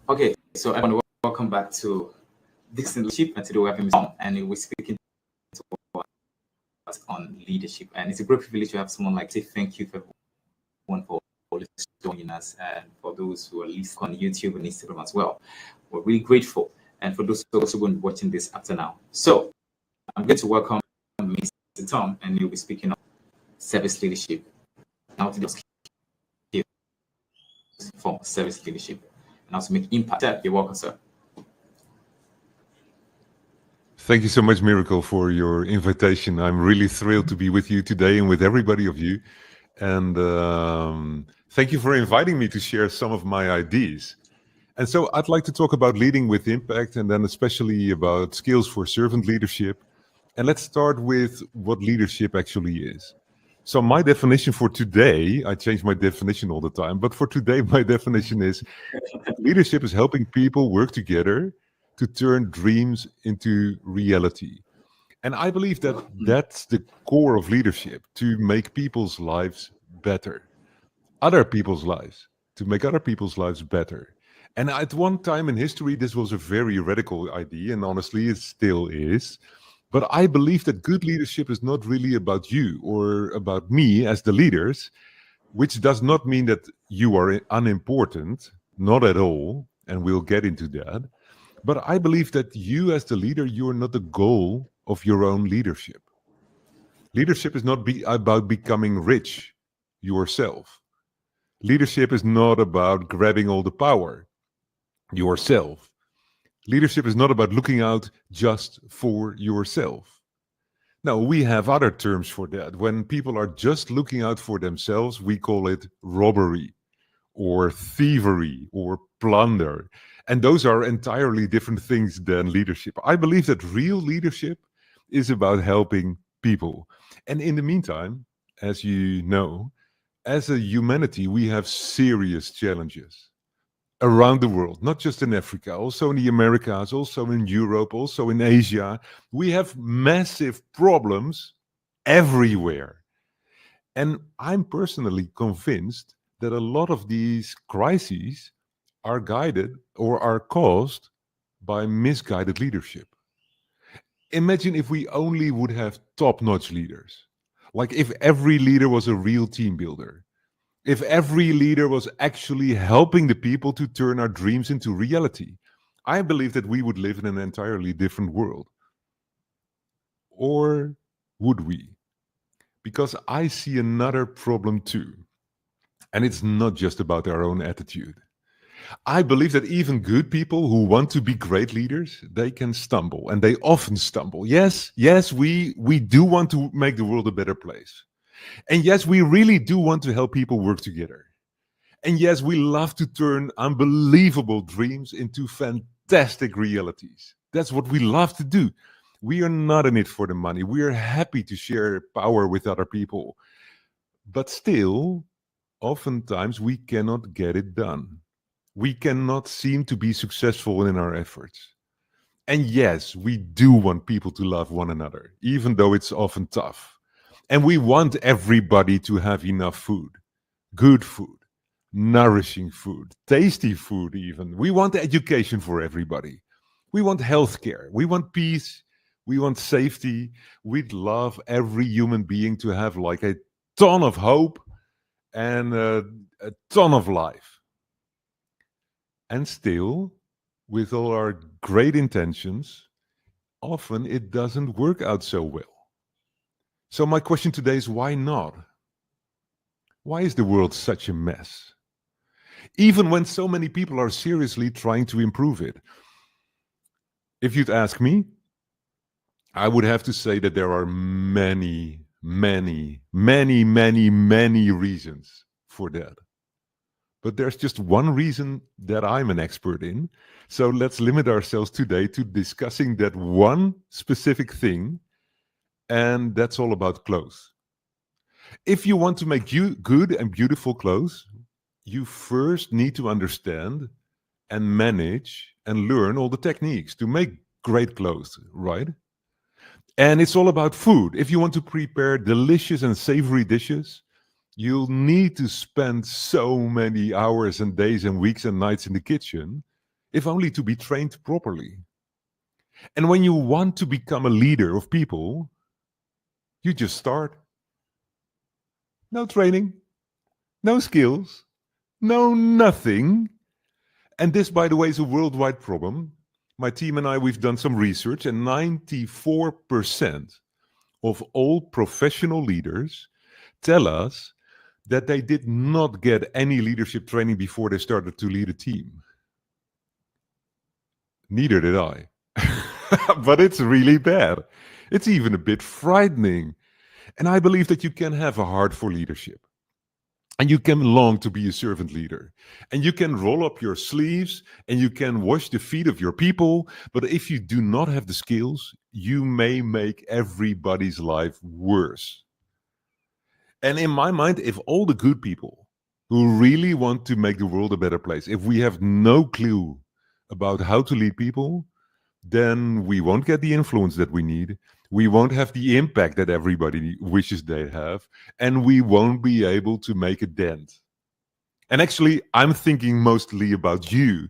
Okay, so everyone, welcome back to this leadership, and today we have him on, and we're speaking to us on leadership. And it's a great privilege to have someone like say thank you for everyone for always joining us, and for those who are listening on YouTube and Instagram as well. We're really grateful, and for those who are also going to be watching this after now. So I'm going to welcome Mr. Tom, and he'll be speaking on service leadership. Now to discuss for service leadership and also make impact. Sir, you're welcome, sir. Thank you so much, Miracle, for your invitation. I'm really thrilled to be with you today and with everybody of you. And thank you for inviting me to share some of my ideas. And so I'd like to talk about leading with impact, and then especially about skills for servant leadership. And let's start with what leadership actually is. So my definition for today, I change my definition all the time, but for today, my definition is leadership is helping people work together to turn dreams into reality. And I believe that that's the core of leadership, to make people's lives better, other people's lives, to make other people's lives better. And at one time in history, this was a very radical idea, and honestly, it still is. But I believe that good leadership is not really about you or about me as the leaders, which does not mean that you are unimportant, not at all, and we'll get into that. But I believe that you as the leader, you are not the goal of your own leadership. Leadership is not about becoming rich yourself. Leadership is not about grabbing all the power yourself. Leadership is not about looking out just for yourself. Now, we have other terms for that. When people are just looking out for themselves, we call it robbery or thievery or plunder. And those are entirely different things than leadership. I believe that real leadership is about helping people. And in the meantime, as you know, as a humanity, we have serious challenges around the world, not just in Africa, also in the Americas, also in Europe, also in Asia. We have massive problems everywhere. And I'm personally convinced that a lot of these crises are guided or are caused by misguided leadership. Imagine if we only would have top-notch leaders. Like if every leader was a real team builder. If every leader was actually helping the people to turn our dreams into reality. I believe that we would live in an entirely different world. Or would we? Because I see another problem too. And it's not just about our own attitude. I believe that even good people who want to be great leaders, they can stumble, and they often stumble. Yes, we do want to make the world a better place. And yes, we really do want to help people work together. And yes, we love to turn unbelievable dreams into fantastic realities. That's what we love to do. We are not in it for the money. We are happy to share power with other people. But still, oftentimes we cannot get it done. We cannot seem to be successful in our efforts. And yes, we do want people to love one another, even though it's often tough. And we want everybody to have enough food, good food, nourishing food, tasty food, even. We want education for everybody. We want healthcare. We want peace. We want safety. We'd love every human being to have like a ton of hope and a ton of life. And still, with all our great intentions, often it doesn't work out so well. So my question today is, why not? Why is the world such a mess? Even when so many people are seriously trying to improve it. If you'd ask me, I would have to say that there are many reasons for that. But there's just one reason that I'm an expert in. So let's limit ourselves today to discussing that one specific thing, and that's all about clothes. If you want to make good and beautiful clothes, you first need to understand and manage and learn all the techniques to make great clothes, right? And it's all about food. If you want to prepare delicious and savory dishes, you'll need to spend so many hours and days and weeks and nights in the kitchen. if only to be trained properly. And when you want to become a leader of people, you just start. No training, no skills, no nothing. And this, by the way, is a worldwide problem. My team and I, we've done some research, and 94% of all professional leaders tell us that they did not get any leadership training before they started to lead a team. Neither did I. But it's really bad. It's even a bit frightening. And I believe that you can have a heart for leadership. And you can long to be a servant leader. And you can roll up your sleeves and you can wash the feet of your people. But if you do not have the skills, you may make everybody's life worse. And in my mind, if all the good people who really want to make the world a better place, if we have no clue about how to lead people, then we won't get the influence that we need. We won't have the impact that everybody wishes they have, and we won't be able to make a dent. And actually, I'm thinking mostly about you.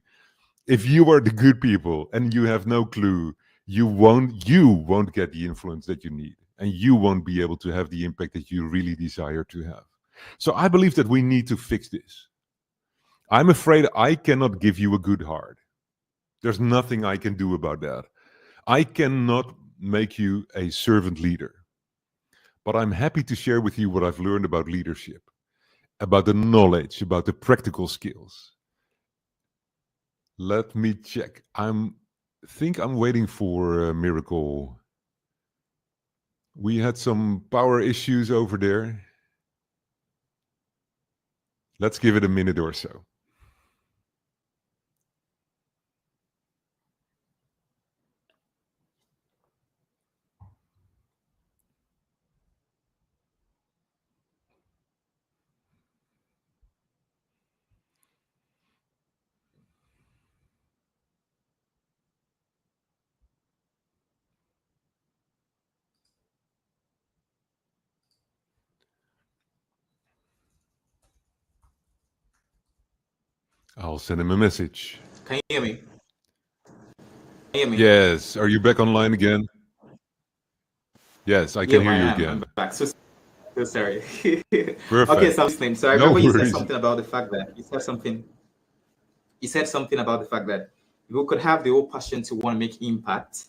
If you are the good people and you have no clue, you won't get the influence that you need, and you won't be able to have the impact that you really desire to have. So I believe that we need to fix this. I'm afraid I cannot give you a good heart. There's nothing I can do about that. I cannot make you a servant leader. But I'm happy to share with you what I've learned about leadership, about the knowledge, about the practical skills. Let me check. think I'm waiting for a miracle. We had some power issues over there. Let's give it a minute or so. I'll send him a message. Can you hear me? Can you hear me? Yes. Are you back online again? Yes, I can hear you again. I'm back. So sorry. Perfect. Okay, so I'm listening. So I No remember you said worries. something about the fact that you said something about the fact that we could have the whole passion to want to make impact,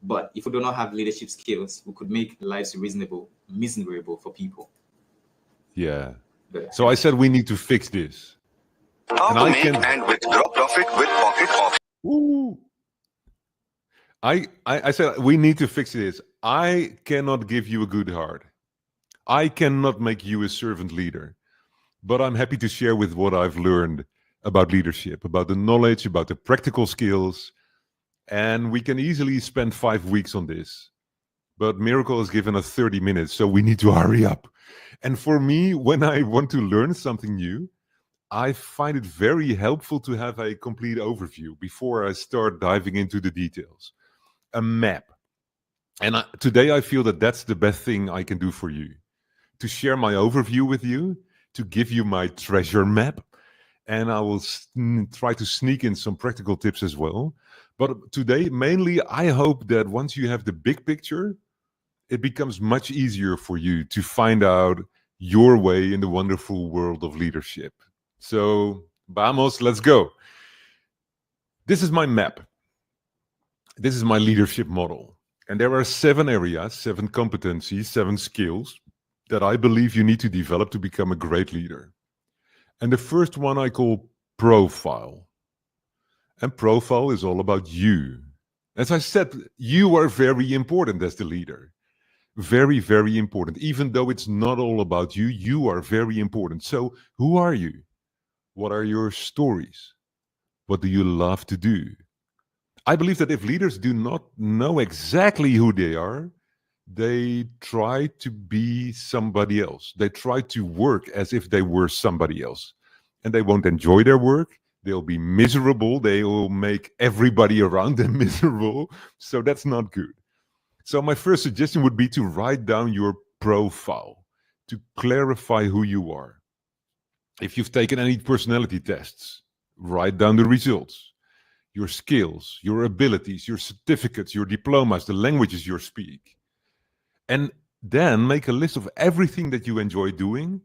but if we do not have leadership skills, we could make lives miserable for people. Yeah. But So I said we need to fix this. How And to I make can- and withdraw profit with Pocket Options. Ooh. I said we need to fix this. I cannot give you a good heart. I cannot make you a servant leader. But I'm happy to share with what I've learned about leadership, about the knowledge, about the practical skills. And we can easily spend 5 weeks on this. But Miracle has given us 30 minutes, so we need to hurry up. And for me, when I want to learn something new, I find it very helpful to have a complete overview before I start diving into the details. A map. And today I feel that that's the best thing I can do for you. To share my overview with you, to give you my treasure map. And I will try to sneak in some practical tips as well. But today, mainly, I hope that once you have the big picture, it becomes much easier for you to find out your way in the wonderful world of leadership. So, vamos, let's go. This is my map. This is my leadership model. And there are 7 areas, 7 competencies, 7 skills that I believe you need to develop to become a great leader. And the first one I call profile. And profile is all about you. As I said, you are very important as the leader. Very, very important. Even though it's not all about you, you are very important. So who are you? What are your stories? What do you love to do? I believe that if leaders do not know exactly who they are, they try to be somebody else. They try to work as if they were somebody else. And they won't enjoy their work. They'll be miserable. They will make everybody around them miserable. So that's not good. So my first suggestion would be to write down your profile, to clarify who you are. If you've taken any personality tests, write down the results. your skills, your abilities, your certificates, your diplomas, the languages you speak. And then make a list of everything that you enjoy doing,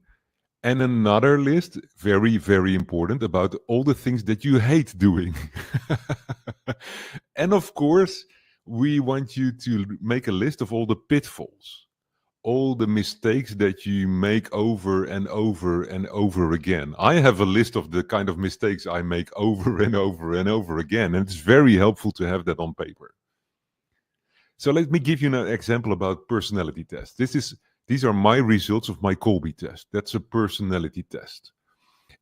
and another list, very, very important, about all the things that you hate doing. And of course, we want you to make a list of all the pitfalls, all the mistakes that you make over and over and over again. I have a list of the kind of mistakes I make over and over and over again, and it's very helpful to have that on paper. So let me give you an example about personality tests. These are my results of my Colby test. That's a personality test.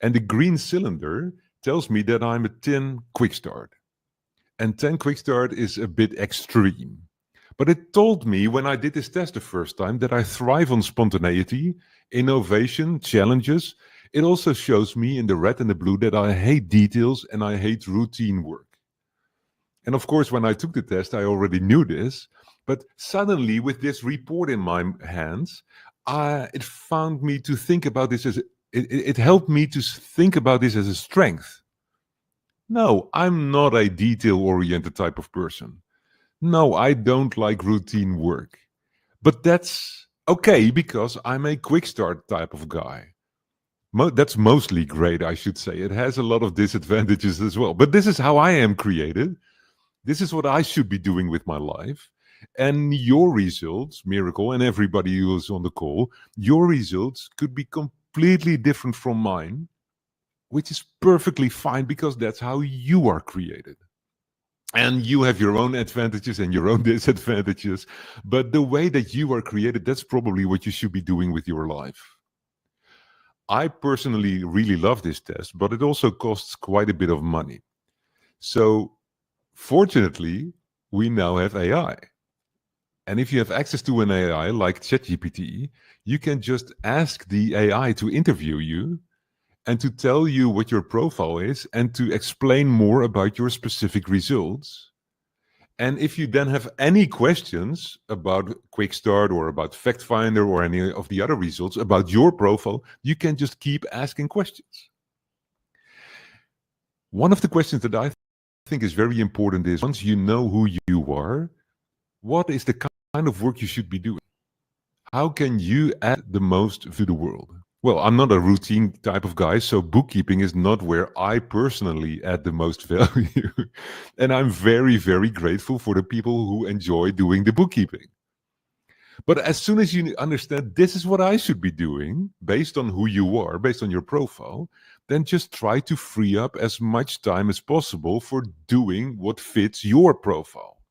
And the green cylinder tells me that I'm a 10 quick start. And 10 quick start is a bit extreme. But it told me when I did this test the first time that I thrive on spontaneity, innovation, challenges. It also shows me in the red and the blue that I hate details and I hate routine work. And of course, when I took the test, I already knew this. But suddenly, with this report in my hands, it found me to think about this as it helped me to think about this as a strength. No, I'm not a detail-oriented type of person. No, I don't like routine work. But that's okay because I'm a quick start type of guy. That's mostly great, I should say. It has a lot of disadvantages as well. But this is how I am created. This is what I should be doing with my life. And your results, Miracle, and everybody who is on the call, your results could be completely different from mine, which is perfectly fine because that's how you are created. And you have your own advantages and your own disadvantages. But the way that you are created, that's probably what you should be doing with your life. I personally really love this test, but it also costs quite a bit of money. So fortunately, we now have AI. And if you have access to an AI like ChatGPT, you can just ask the AI to interview you and to tell you what your profile is and to explain more about your specific results. And if you then have any questions about Quick Start or about Fact Finder or any of the other results about your profile, you can just keep asking questions. One of the questions that I think is very important is, once you know who you are, what is the kind of work you should be doing? How can you add the most to the world? Well, I'm not a routine type of guy, so bookkeeping is not where I personally add the most value. And I'm very, very grateful for the people who enjoy doing the bookkeeping. But as soon as you understand this is what I should be doing, based on who you are, based on your profile, then just try to free up as much time as possible for doing what fits your profile,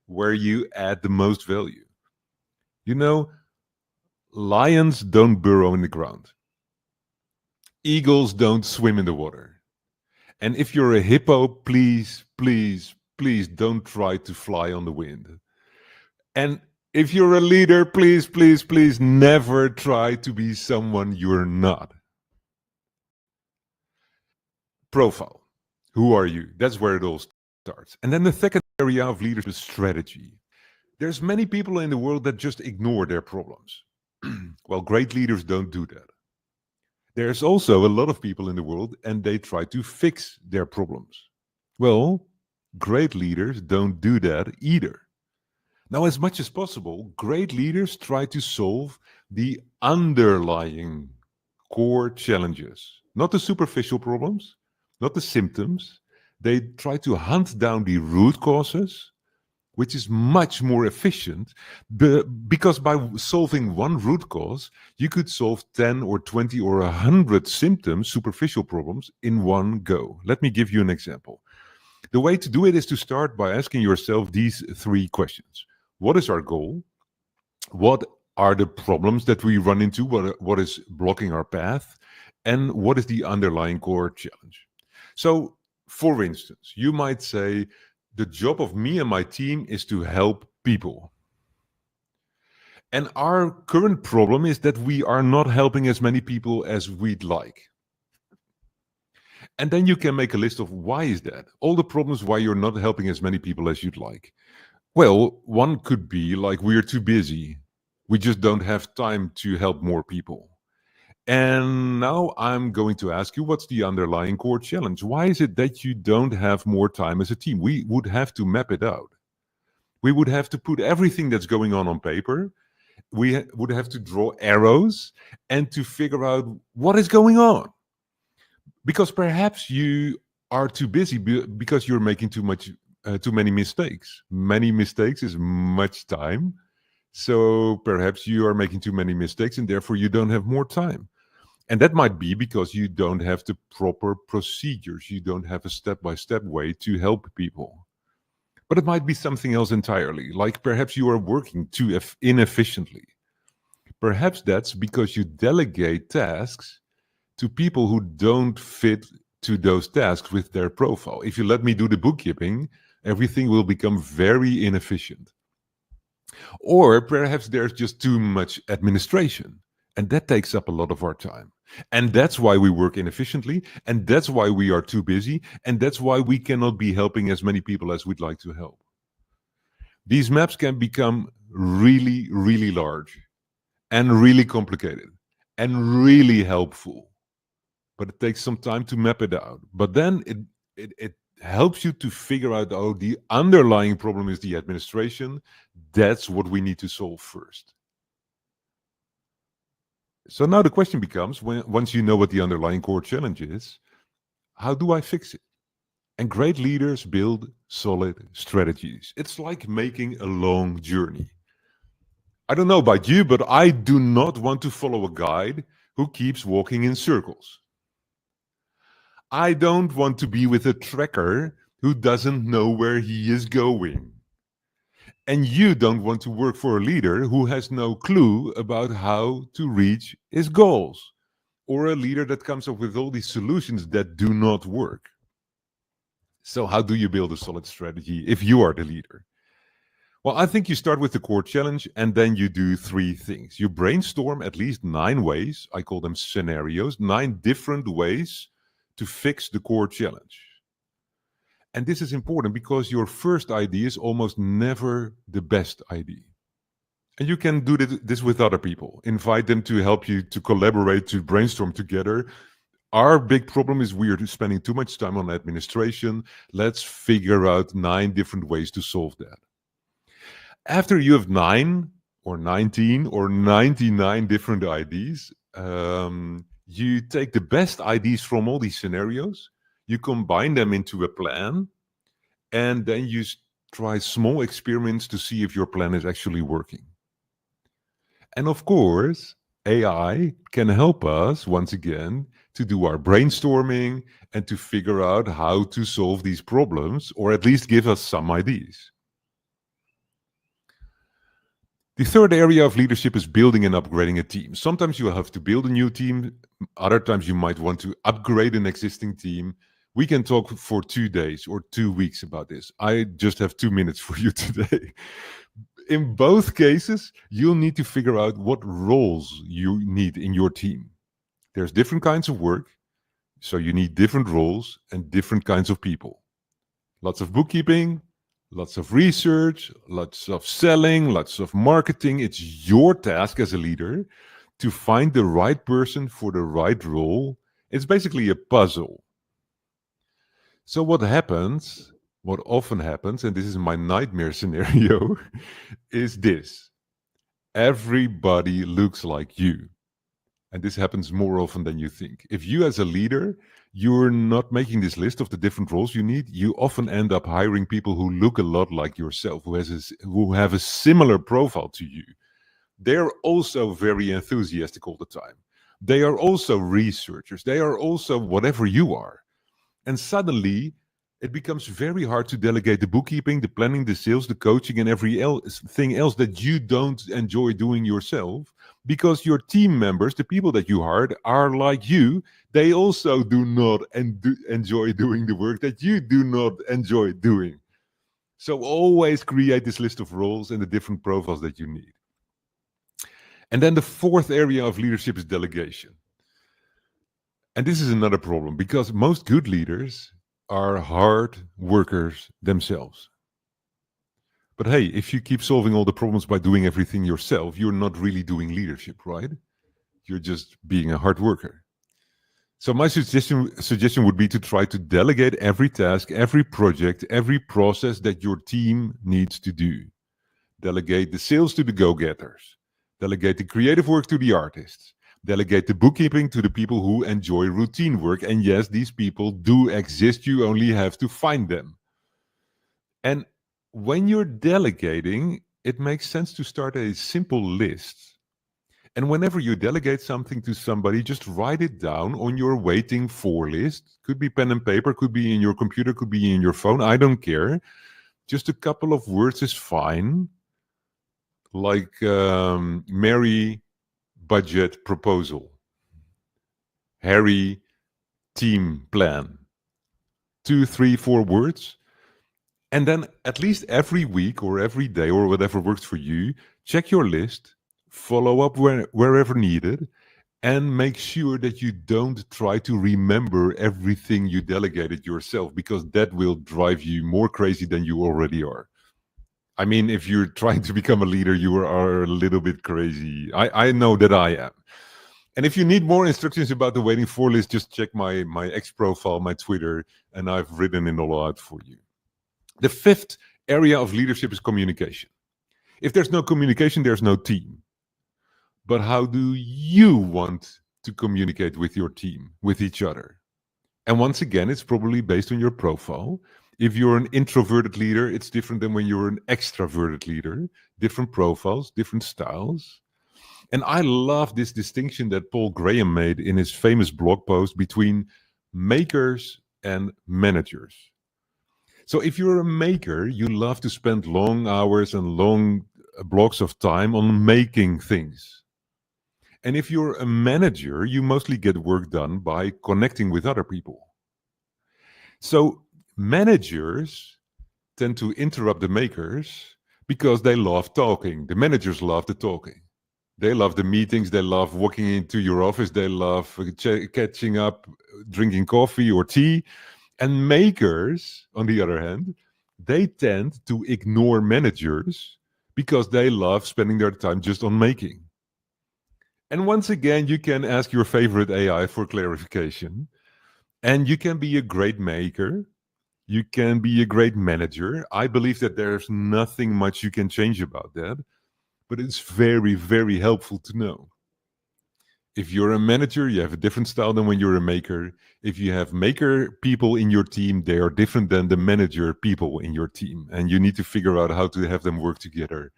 where you add the most value. You know, lions don't burrow in the ground. Eagles don't swim in the water. And if you're a hippo, please, please, please don't try to fly on the wind. And if you're a leader, please, please, please never try to be someone you're not. Profile. Who are you? That's where it all starts. And then the second area of leadership is strategy. There's many people in the world that just ignore their problems. Well, great leaders don't do that. There's also a lot of people in the world and they try to fix their problems. Well, great leaders don't do that either. Now, as much as possible, great leaders try to solve the underlying core challenges, not the superficial problems, not the symptoms. They try to hunt down the root causes, which is much more efficient because by solving one root cause, you could solve 10 or 20 or 100 symptoms, superficial problems, in one go. Let me give you an example. The way to do it is to start by asking yourself these three questions. What is our goal? What are the problems that we run into? What is blocking our path? And what is the underlying core challenge? So, for instance, you might say, the job of me and my team is to help people. And our current problem is that we are not helping as many people as we'd like. And then you can make a list of why is that? All the problems why you're not helping as many people as you'd like. Well, one could be like we're too busy. We just don't have time to help more people. And now I'm going to ask you, what's the underlying core challenge? Why is it that you don't have more time as a team? We would have to map it out. We would have to put everything that's going on paper. We would have to draw arrows and to figure out what is going on. Because perhaps you are too busy because you're making too many mistakes. Many mistakes is much time. So perhaps you are making too many mistakes and therefore you don't have more time. And that might be because you don't have the proper procedures. You don't have a step-by-step way to help people. But it might be something else entirely, like perhaps you are working too inefficiently. Perhaps that's because you delegate tasks to people who don't fit to those tasks with their profile. If you let me do the bookkeeping, everything will become very inefficient. Or perhaps there's just too much administration, and that takes up a lot of our time. And that's why we work inefficiently, and that's why we are too busy, and that's why we cannot be helping as many people as we'd like to help. These maps can become really, really large and really complicated and really helpful. But it takes some time to map it out. But then it helps you to figure out, oh, the underlying problem is the administration. That's what we need to solve first. So now the question becomes, once you know what the underlying core challenge is, how do I fix it? And great leaders build solid strategies. It's like making a long journey. I don't know about you, but I do not want to follow a guide who keeps walking in circles. I don't want to be with a trekker who doesn't know where he is going. And you don't want to work for a leader who has no clue about how to reach his goals, or a leader that comes up with all these solutions that do not work. So how do you build a solid strategy if you are the leader? Well, I think you start with the core challenge and then you do 3 things. You brainstorm at least 9 ways, I call them scenarios, 9 different ways to fix the core challenge. And this is important because your first idea is almost never the best idea. And you can do this with other people. Invite them to help you to collaborate, to brainstorm together. Our big problem is we are spending too much time on administration. Let's figure out 9 different ways to solve that. After you have 9 or 19 or 99 different ideas, you take the best ideas from all these scenarios, you combine them into a plan, and then you try small experiments to see if your plan is actually working. And of course, AI can help us, once again, to do our brainstorming and to figure out how to solve these problems, or at least give us some ideas. The third area of leadership is building and upgrading a team. Sometimes you have to build a new team. Other times you might want to upgrade an existing team. We can talk for 2 days or 2 weeks about this. I just have 2 minutes for you today. In both cases, you'll need to figure out what roles you need in your team. There's different kinds of work, so you need different roles and different kinds of people. Lots of bookkeeping, lots of research, lots of selling, lots of marketing. It's your task as a leader to find the right person for the right role. It's basically a puzzle. So what often happens, and this is my nightmare scenario, is this. Everybody looks like you. And this happens more often than you think. If you as a leader, you're not making this list of the different roles you need, you often end up hiring people who look a lot like yourself, who have a similar profile to you. They're also very enthusiastic all the time. They are also researchers. They are also whatever you are. And suddenly, it becomes very hard to delegate the bookkeeping, the planning, the sales, the coaching, and everything else that you don't enjoy doing yourself, because your team members, the people that you hired, are like you. They also do not enjoy doing the work that you do not enjoy doing. So always create this list of roles and the different profiles that you need. And then the fourth area of leadership is delegation. And this is another problem, because most good leaders are hard workers themselves. But hey, if you keep solving all the problems by doing everything yourself, you're not really doing leadership, right? You're just being a hard worker. So my suggestion would be to try to delegate every task, every project, every process that your team needs to do. Delegate the sales to the go-getters. Delegate the creative work to the artists. Delegate the bookkeeping to the people who enjoy routine work. And yes, these people do exist. You only have to find them. And when you're delegating, it makes sense to start a simple list. And whenever you delegate something to somebody, just write it down on your waiting for list. Could be pen and paper, could be in your computer, could be in your phone. I don't care. Just a couple of words is fine. Like Mary, budget proposal. Harry, team plan. 2, 3, 4 words. And then at least every week or every day or whatever works for you, check your list, follow up wherever needed, and make sure that you don't try to remember everything you delegated yourself, because that will drive you more crazy than you already are. I mean, if you're trying to become a leader, you are a little bit crazy. I know that I am. And if you need more instructions about the waiting for list, just check my X profile, my Twitter, and I've written it all out for you. The 5th area of leadership is communication. If there's no communication, there's no team. But how do you want to communicate with your team, with each other? And once again, it's probably based on your profile. If you're an introverted leader, it's different than when you're an extroverted leader. Different profiles, different styles. And I love this distinction that Paul Graham made in his famous blog post between makers and managers. So if you're a maker, you love to spend long hours and long blocks of time on making things. And if you're a manager, you mostly get work done by connecting with other people. So managers tend to interrupt the makers because they love talking. The managers love the talking. They love the meetings. They love walking into your office. They love catching up, drinking coffee or tea. And makers, on the other hand, they tend to ignore managers because they love spending their time just on making. And once again, you can ask your favorite AI for clarification. And you can be a great maker. You can be a great manager. I believe that there's nothing much you can change about that. But it's very, very helpful to know. If you're a manager, you have a different style than when you're a maker. If you have maker people in your team, they are different than the manager people in your team. And you need to figure out how to have them work together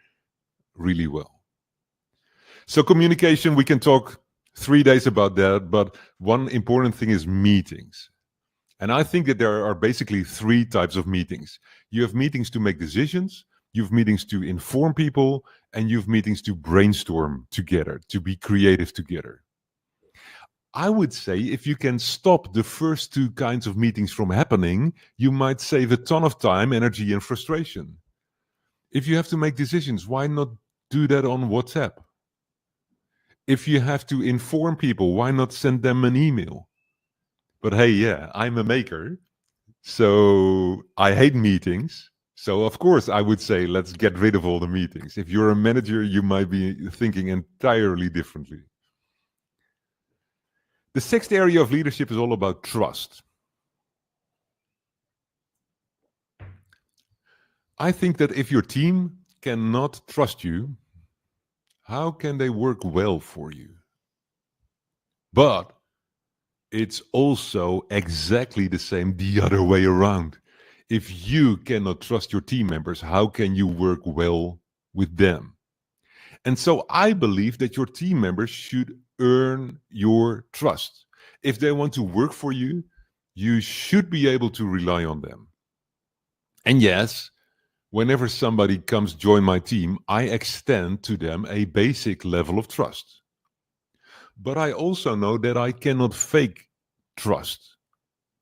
really well. So communication, we can talk 3 days about that. But one important thing is meetings. And I think that there are basically 3 types of meetings. You have meetings to make decisions. You have meetings to inform people. And you have meetings to brainstorm together, to be creative together. I would say if you can stop the first 2 kinds of meetings from happening, you might save a ton of time, energy, and frustration. If you have to make decisions, why not do that on WhatsApp? If you have to inform people, why not send them an email? But hey, yeah, I'm a maker, so I hate meetings. So of course I would say, let's get rid of all the meetings. If you're a manager, you might be thinking entirely differently. The 6th area of leadership is all about trust. I think that if your team cannot trust you, how can they work well for you? But it's also exactly the same the other way around. If you cannot trust your team members, how can you work well with them? And so I believe that your team members should earn your trust. If they want to work for you, you should be able to rely on them. And yes, whenever somebody comes join my team, I extend to them a basic level of trust. But I also know that I cannot fake trust.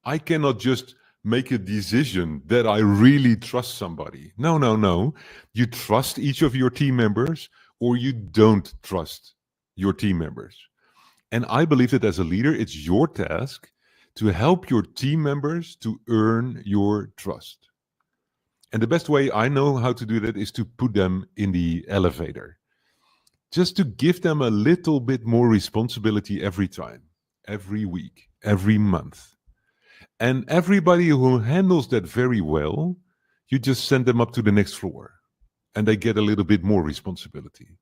I cannot just make a decision that I really trust somebody. No. You trust each of your team members, or you don't trust your team members. And I believe that as a leader, it's your task to help your team members to earn your trust. And the best way I know how to do that is to put them in the elevator. just to give them a little bit more responsibility every time, every week, every month. And everybody who handles that very well, you just send them up to the next floor and they get a little bit more responsibility.